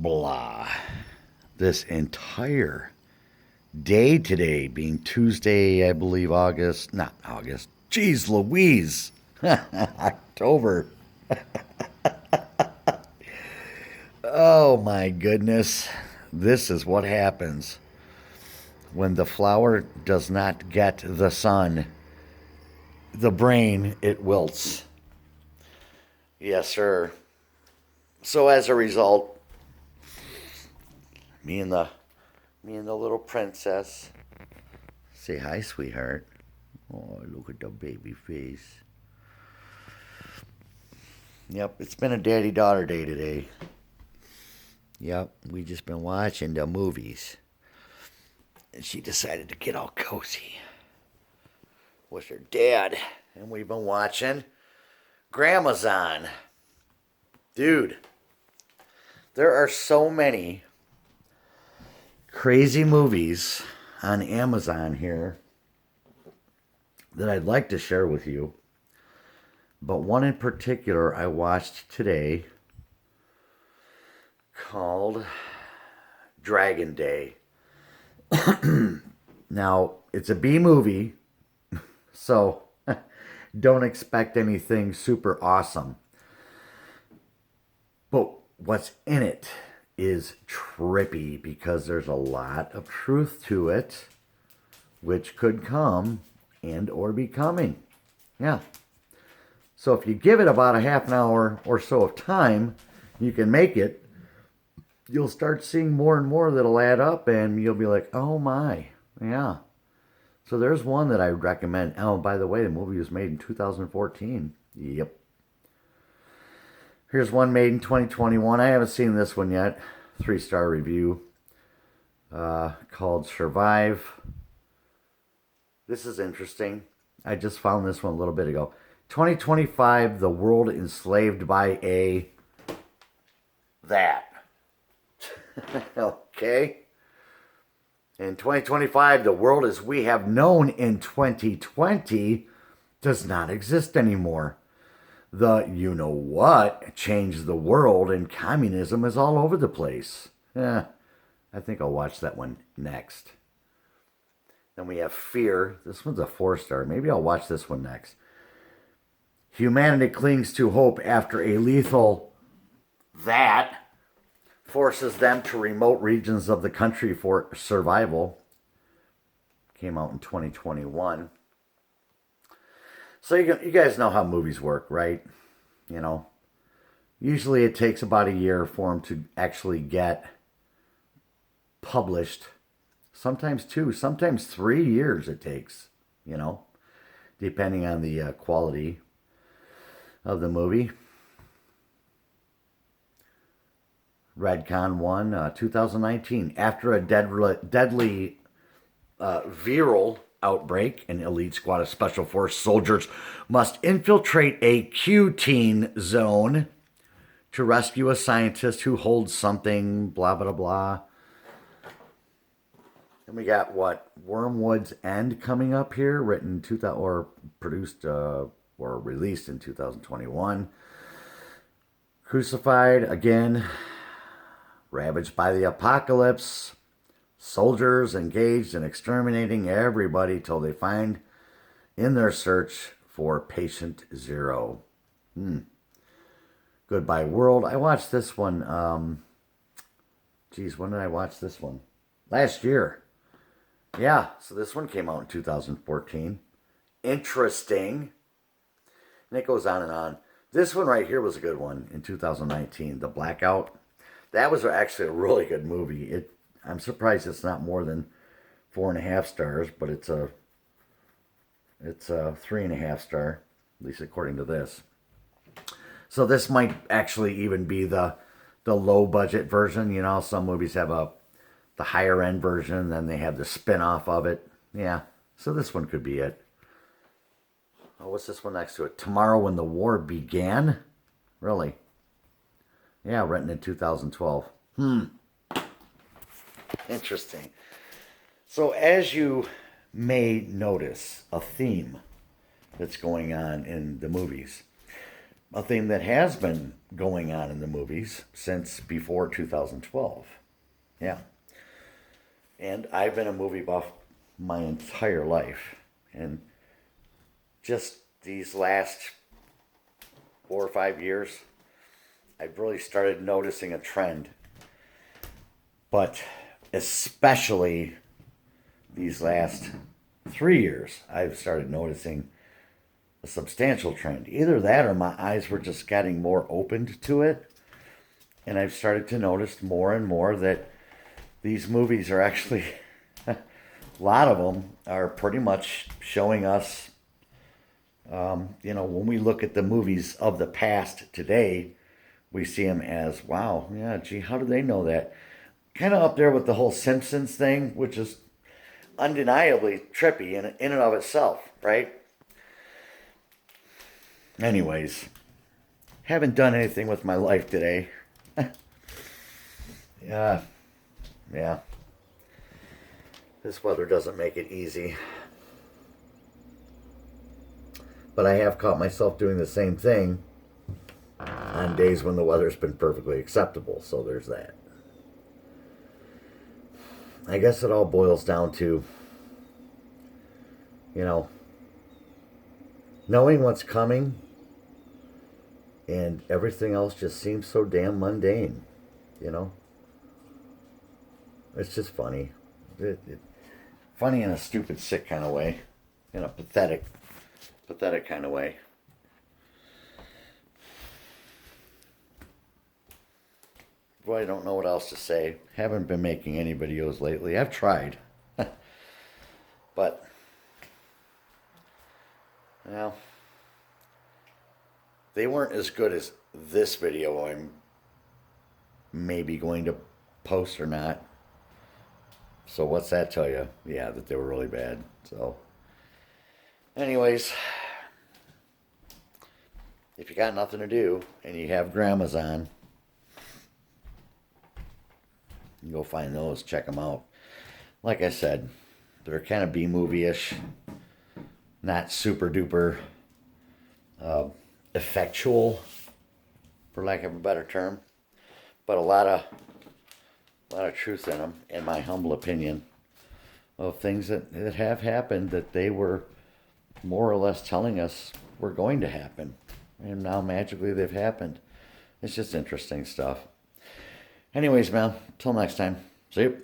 blah. This entire day today being Tuesday, I believe, not August. Jeez Louise. October. Oh my goodness. This is what happens when the flower does not get the sun. The brain, it wilts. Yes, sir. So as a result, me and the little princess say hi, sweetheart. Oh, look at the baby face. Yep, it's been a daddy-daughter day today. Yep, we just been watching the movies. And she decided to get all cozy with her dad. And we've been watching Gramazon. Dude, there are so many crazy movies on Amazon here that I'd like to share with you. But one in particular I watched today called Dragon Day. Now, it's a B movie, so don't expect anything super awesome. But what's in it is trippy because there's a lot of truth to it, which could come and or be coming. Yeah. So if you give it about a half an hour or so of time, you can make it. You'll start seeing more and more that'll add up, and you'll be like, oh my, yeah. So there's one that I recommend. Oh, by the way, the movie was made in 2014. Yep. Here's one made in 2021. I haven't seen this one yet. 3-star review called Survive. This is interesting. I just found this one a little bit ago. 2025, the world enslaved by a that. Okay. In 2025, the world as we have known in 2020 does not exist anymore. The you-know-what changed the world, and communism is all over the place. I think I'll watch that one next. Then we have Fear. This one's a 4-star. Maybe I'll watch this one next. Humanity clings to hope after a lethal that forces them to remote regions of the country for survival. Came out in 2021. So you guys know how movies work, right? You know, usually it takes about a year for them to actually get published. Sometimes 2, sometimes 3 years it takes, you know, depending on the quality of the movie. Redcon 1, 2019. After a deadly viral outbreak, an elite squad of Special Force soldiers must infiltrate a Q-teen zone to rescue a scientist who holds something, blah, blah, blah. And we got what? Wormwood's End coming up here, written 2000 or produced or released in 2021. Crucified, again, ravaged by the apocalypse. Soldiers engaged in exterminating everybody till they find in their search for Patient Zero. Goodbye World. I watched this one. When did I watch this one? Last year. Yeah, so this one came out in 2014. Interesting. And it goes on and on. This one right here was a good one in 2019. The Blackout. That was actually a really good movie. I'm surprised it's not more than 4.5 stars, but it's a 3.5 star, at least according to this. So this might actually even be the low budget version. You know, some movies have the higher end version, then they have the spin-off of it. Yeah, so this one could be it. Oh, what's this one next to it? Tomorrow When the War Began? Really? Yeah, written in 2012. Interesting. So as you may notice, a theme that's going on in the movies. a theme that has been going on in the movies since before 2012. Yeah. And I've been a movie buff my entire life. And just these last 4 or 5 years, I've really started noticing a trend. But especially these last 3 years, I've started noticing a substantial trend. Either that or my eyes were just getting more opened to it. And I've started to notice more and more that these movies are actually, a lot of them are pretty much showing us, when we look at the movies of the past today, we see them as, wow, yeah, gee, how do they know that? Kind of up there with the whole Simpsons thing, which is undeniably trippy in and of itself, right? Anyways, haven't done anything with my life today. Yeah, yeah. This weather doesn't make it easy. But I have caught myself doing the same thing on days when the weather's been perfectly acceptable, so there's that. I guess it all boils down to, you know, knowing what's coming and everything else just seems so damn mundane, you know? It's just funny. Funny in a stupid, sick kind of way. In a pathetic kind of way. Boy, I don't know what else to say. Haven't been making any videos lately. I've tried. But, well, they weren't as good as this video I'm maybe going to post or not. So what's that tell you? Yeah, that they were really bad. So, anyways, if you got nothing to do and you have grandmas on, you go find those, check them out. Like I said, they're kind of B-movie-ish, not super duper effectual, for lack of a better term, but a lot of truth in them, in my humble opinion, of things that have happened that they were more or less telling us were going to happen, and now magically they've happened. It's just interesting stuff. Anyways, man, till next time. See you.